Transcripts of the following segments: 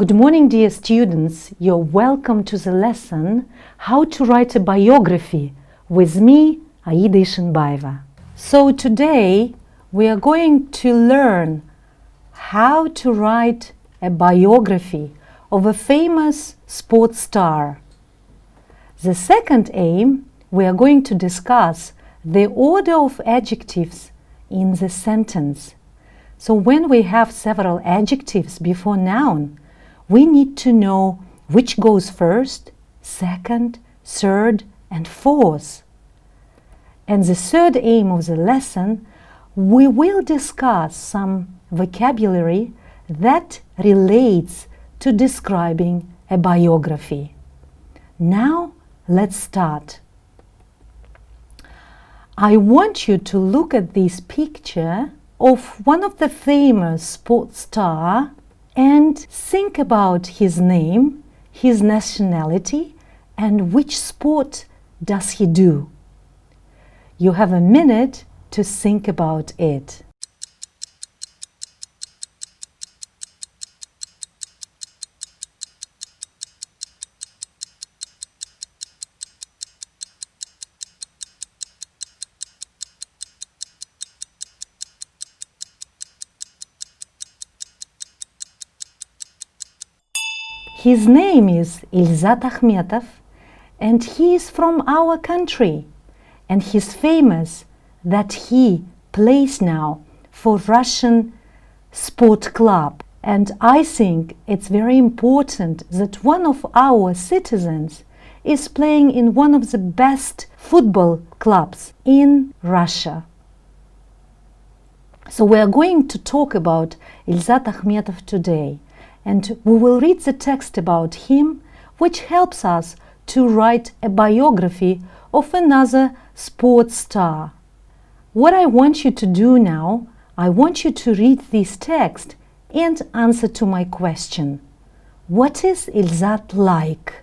Good morning, dear students. You're welcome to the lesson How to Write a Biography with me, Aida Ishinbaeva. So today we are going to learn how to write a biography of a famous sports star. The second aim, we are going to discuss the order of adjectives in the sentence. So when we have several adjectives before noun, we need to know which goes first, second, third, and fourth. And the third aim of the lesson, we will discuss some vocabulary that relates to describing a biography. Now, let's start. I want you to look at this picture of one of the famous sports stars and think about his name, his nationality, and which sport does he do. You have a minute to think about it. His name is Ilzat Akhmetov, and he is from our country, and he's famous that he plays now for Russian sport club. And I think it's very important that one of our citizens is playing in one of the best football clubs in Russia. So we are going to talk about Ilzat Akhmetov today. And we will read the text about him, which helps us to write a biography of another sports star. What I want you to do now, I want you to read this text and answer to my question. What is Ilzat like?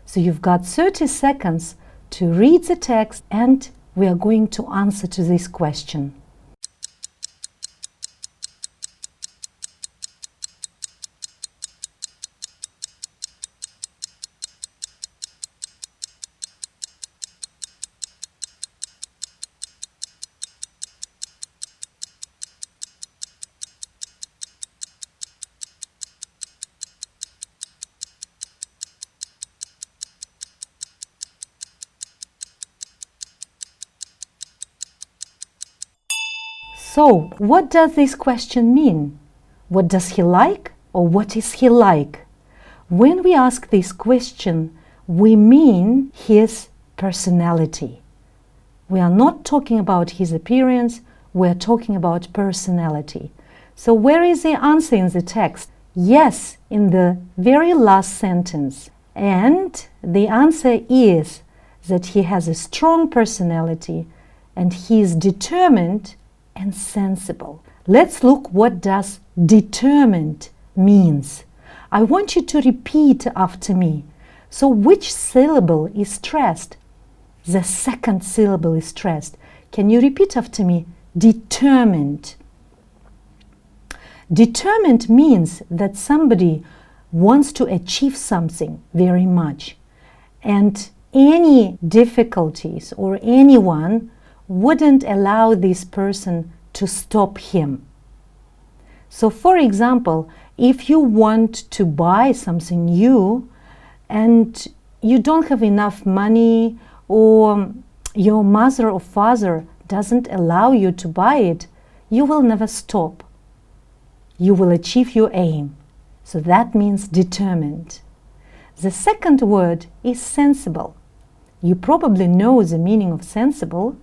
So you've got 30 seconds to read the text and we are going to answer to this question. So, what does this question mean? What does he like, or what is he like? When we ask this question, we mean his personality. We are not talking about his appearance, we are talking about personality. So where is the answer in the text? Yes, in the very last sentence. And the answer is that he has a strong personality and he is determined and sensible. Let's look what does determined means. I want you to repeat after me. So which syllable is stressed? The second syllable is stressed. Can you repeat after me? Determined. Determined means that somebody wants to achieve something very much, and any difficulties or anyone wouldn't allow this person to stop him. So for example, if you want to buy something new and you don't have enough money, or your mother or father doesn't allow you to buy it, you will never stop. You will achieve your aim. So that means determined. The second word is sensible. You probably know the meaning of sensible.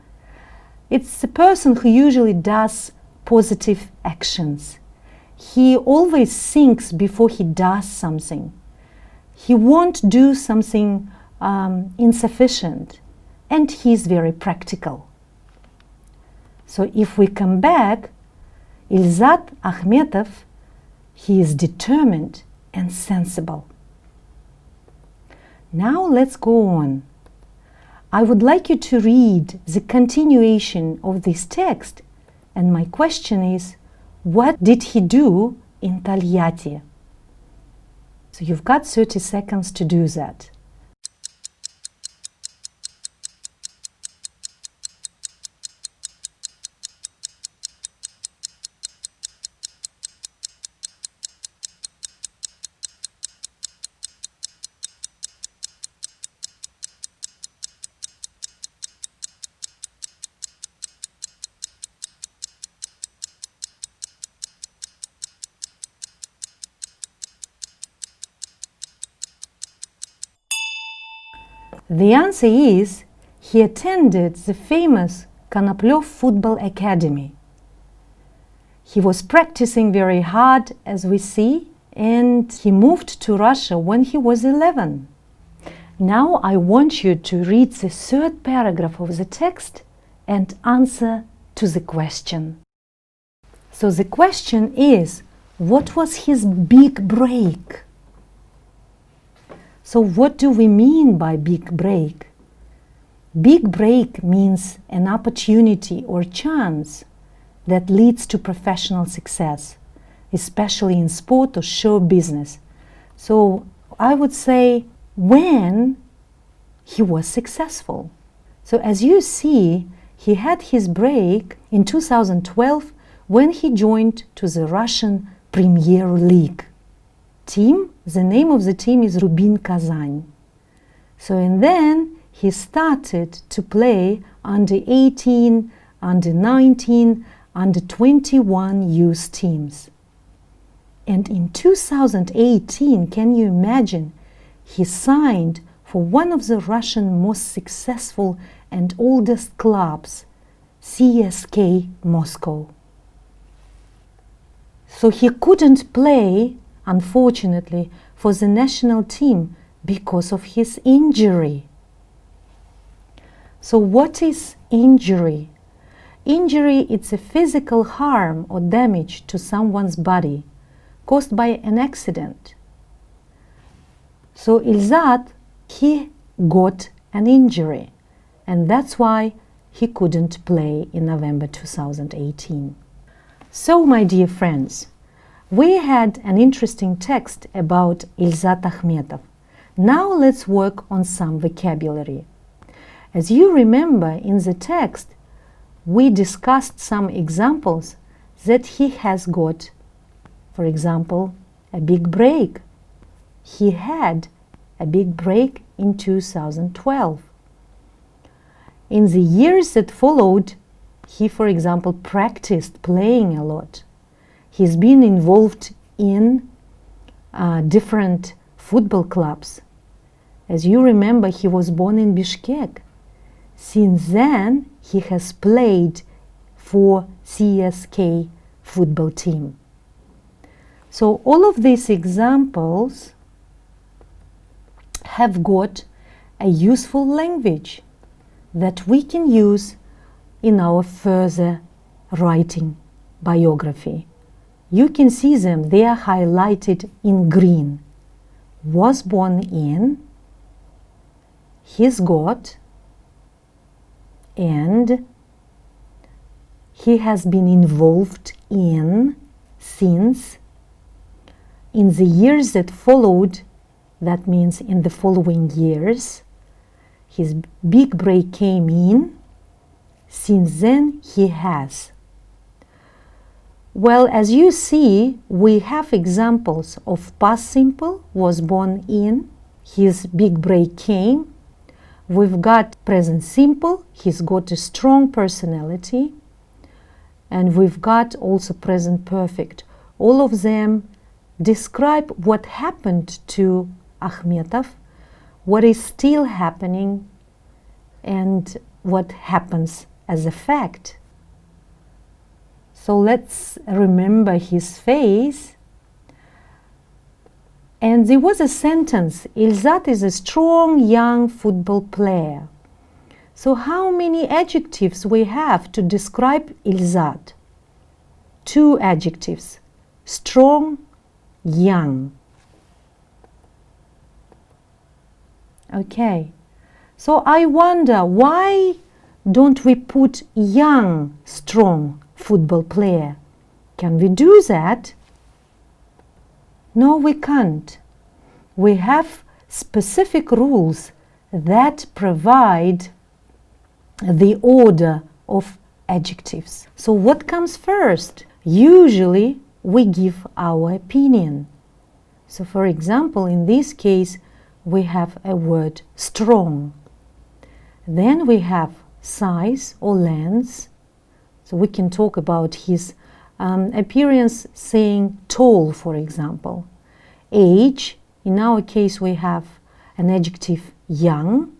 It's the person who usually does positive actions. He always thinks before he does something. He won't do something insufficient, and he's very practical. So if we come back, Ilzat Akhmetov, he is determined and sensible. Now let's go on. I would like you to read the continuation of this text, and my question is, what did he do in Tольятти? So you've got 30 seconds to do that. The answer is he attended the famous Konoplев Football Academy. He was practicing very hard, as we see, and he moved to Russia when he was 11. Now I want you to read the third paragraph of the text and answer to the question. So the question is, what was his big break? So what do we mean by big break? Big break means an opportunity or chance that leads to professional success, especially in sport or show business. So I would say when he was successful. So as you see, he had his break in 2012 when he joined to the Russian Premier League team. The name of the team is Rubin Kazan. So and then he started to play under 18, under 19, under 21 youth teams. And in 2018, can you imagine, he signed for one of the Russian most successful and oldest clubs, CSKA Moscow. So he couldn't play, unfortunately, for the national team because of his injury. So what is injury? Injury is a physical harm or damage to someone's body caused by an accident. So Ilzat, he got an injury, and that's why he couldn't play in November 2018. So, my dear friends, we had an interesting text about Ilzat Akhmetov. Now let's work on some vocabulary. As you remember, in the text, we discussed some examples that he has got. For example, a big break. He had a big break in 2012. In the years that followed, he, for example, practiced playing a lot. He's been involved in different football clubs. As you remember, he was born in Bishkek. Since then, he has played for CSKA football team. So all of these examples have got a useful language that we can use in our further writing biography. You can see them, they are highlighted in green. Was born in, he's got, and he has been involved in since. In the years that followed, that means in the following years, his big break came in. Since then, he has. Well, as you see, we have examples of past simple, was born in, his big break came. We've got present simple, he's got a strong personality. And we've got also present perfect. All of them describe what happened to Akhmetov, what is still happening, and what happens as a fact. So let's remember his face. And there was a sentence, Ilzat is a strong young football player. So how many adjectives we have to describe Ilzat? 2 adjectives, strong, young. Okay, so I wonder, why don't we put young, strong football player? Can we do that? No, we can't. we have specific rules that provide the order of adjectives. So what comes first? Usually we give our opinion. So for example, in this case, we have a word strong. Then we have size or length. So we can talk about his appearance, saying tall, for example. Age, in our case we have an adjective young.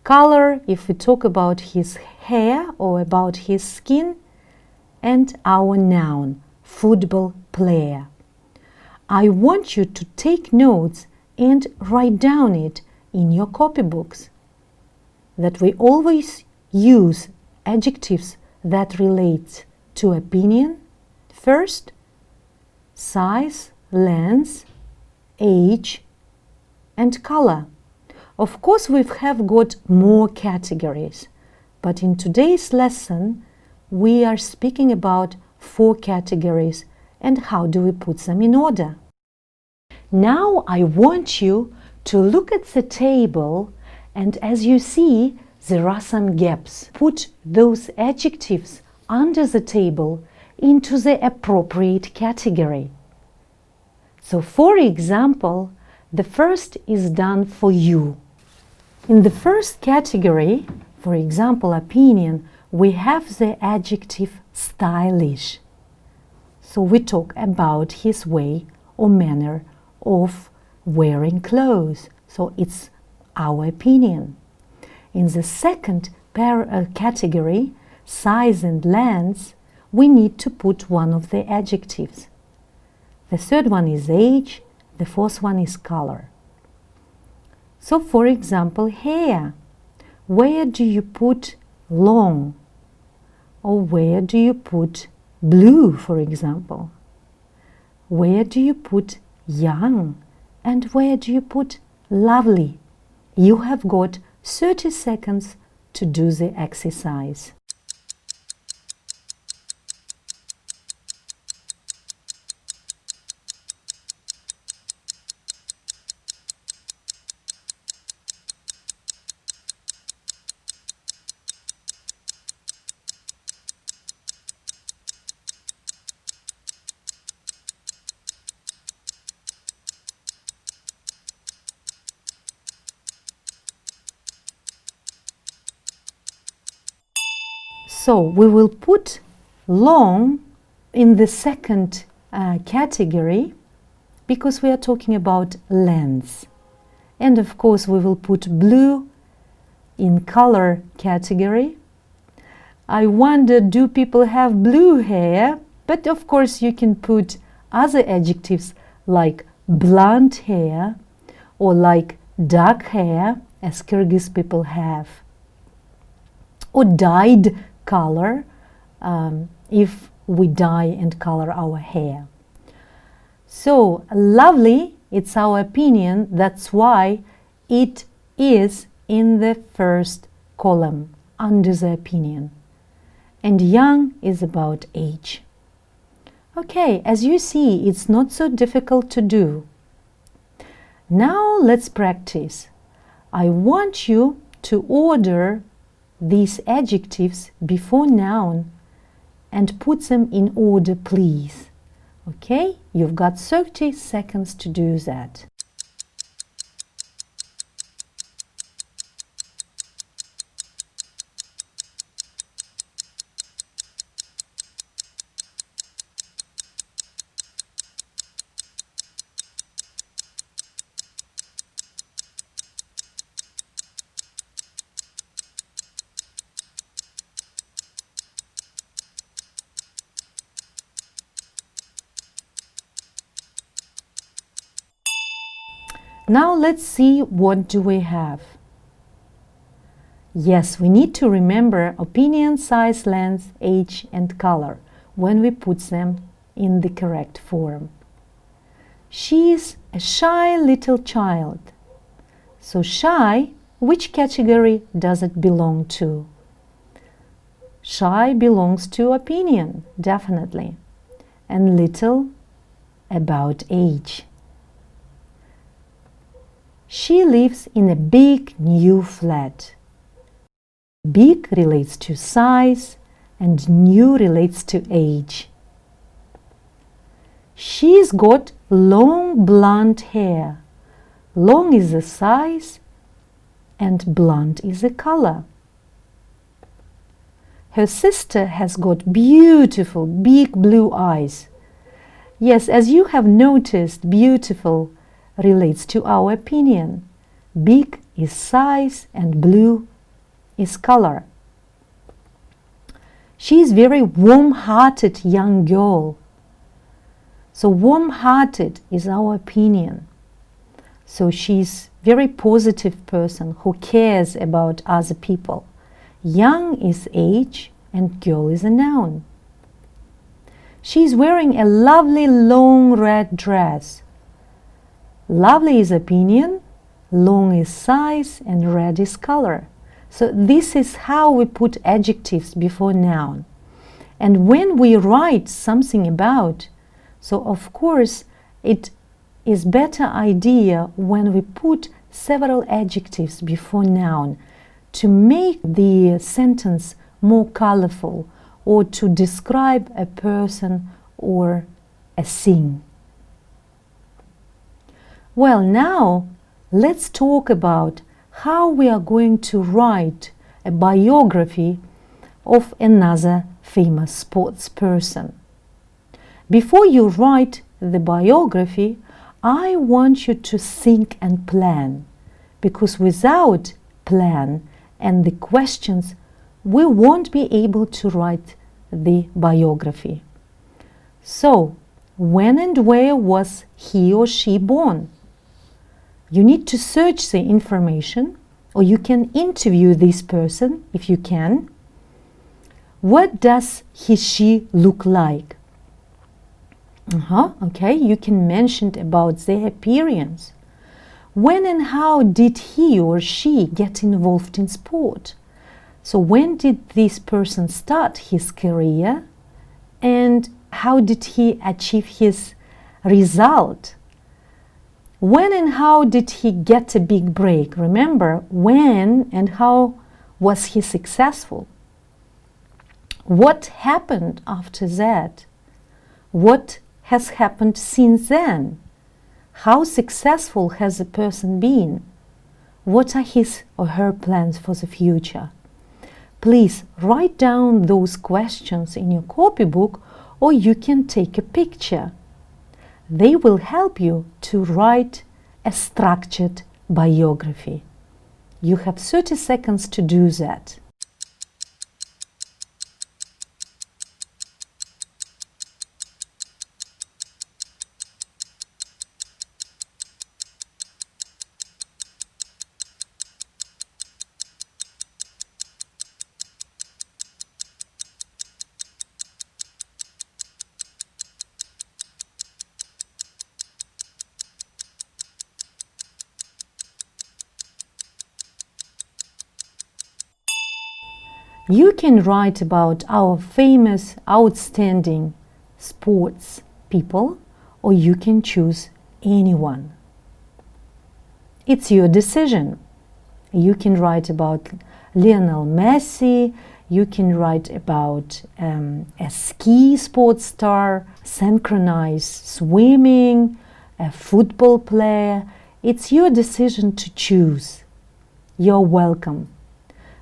Color, if we talk about his hair or about his skin. And our noun, football player. I want you to take notes and write down it in your copybooks. That we always use adjectives that relate to opinion first, size, length, age, and color. Of course, we have got more categories, but in today's lesson, we are speaking about 4 categories and how do we put them in order. Now I want you to look at the table, and as you see, there are some gaps. Put those adjectives under the table into the appropriate category. So for example, the first is done for you. In the first category, for example, opinion, we have the adjective stylish. So we talk about his way or manner of wearing clothes. So it's our opinion. In the second category, size and length, we need to put one of the adjectives. The third one is age, the fourth one is color. So for example, hair. Where do you put long? Or where do you put blue, for example? Where do you put young? And where do you put lovely? You have got 30 seconds to do the exercise. So we will put long in the second category because we are talking about length. And of course we will put blue in color category. I wonder, do people have blue hair? But of course you can put other adjectives like blonde hair or like dark hair, as Kyrgyz people have, or dyed color, if we dye and color our hair. So lovely, it's our opinion, that's why it is in the first column under the opinion. And young is about age. Okay, as you see, it's not so difficult to do. Now let's practice. I want you to order these adjectives before noun and put them in order, please. Okay, you've got 30 seconds to do that. Now let's see, what do we have? Yes, we need to remember opinion, size, length, age and color when we put them in the correct form. She is a shy little child. So shy, which category does it belong to? Shy belongs to opinion, definitely. And little, about age. She lives in a big new flat. Big relates to size and new relates to age. She's got long blonde hair. Long is the size and blonde is the color. Her sister has got beautiful big blue eyes. Yes, as you have noticed, beautiful relates to our opinion. Big is size and blue is color. She is very warm-hearted young girl. So warm-hearted is our opinion. So she's very positive person who cares about other people. Young is age and girl is a noun. She is wearing a lovely long red dress. Lovely is opinion, long is size and red is color. So this is how we put adjectives before noun. And when we write something about, so of course it is better idea when we put several adjectives before noun to make the sentence more colorful or to describe a person or a thing. Well, now let's talk about how we are going to write a biography of another famous sports person. Before you write the biography, I want you to think and plan, because without plan and the questions, we won't be able to write the biography. So, when and where was he or she born? You need to search the information, or you can interview this person if you can. What does she look like? Okay, you can mention about their appearance. When and how did he or she get involved in sport? So when did this person start his career and how did he achieve his result? When and how did he get a big break? Remember, when and how was he successful? What happened after that? What has happened since then? How successful has a person been? What are his or her plans for the future? Please write down those questions in your copybook, or you can take a picture. They will help you to write a structured biography. You have 30 seconds to do that. You can write about our famous, outstanding sports people, or you can choose anyone. It's your decision. You can write about Lionel Messi, you can write about a ski sports star, synchronized swimming, a football player. It's your decision to choose. You're welcome.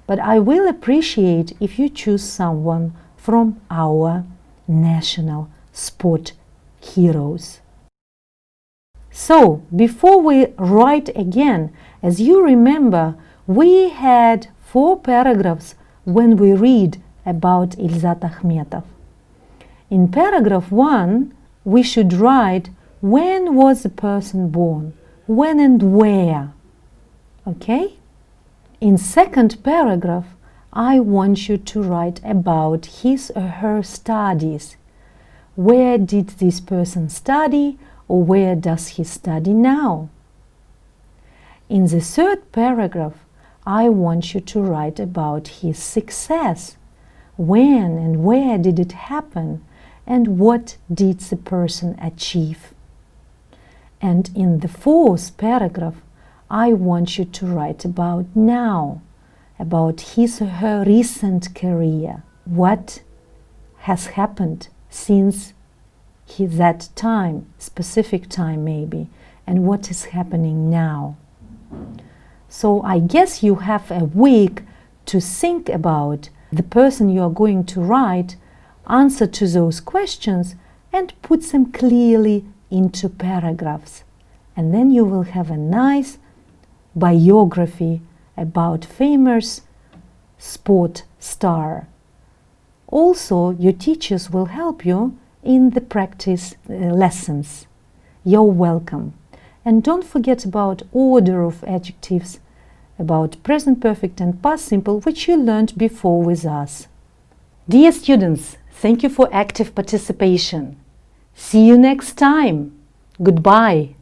But I will appreciate if you choose someone from our national sport heroes. So, before we write again, as you remember, we had 4 paragraphs when we read about Ilzat Akhmetov. In paragraph 1, we should write when was the person born, when and where. Okay? In second paragraph, I want you to write about his or her studies. Where did this person study, or where does he study now? In the third paragraph, I want you to write about his success. When and where did it happen, and what did the person achieve? And in the fourth paragraph, I want you to write about now, about his or her recent career. What has happened since that time, specific time maybe, and what is happening now. So I guess you have a week to think about the person you are going to write, answer to those questions, and put them clearly into paragraphs. And then you will have a nice biography about famous sport star. Also, your teachers will help you in the practice lessons. You're welcome. And don't forget about order of adjectives, about present perfect and past simple, which you learned before with us. Dear students, thank you for active participation. See you next time. Goodbye.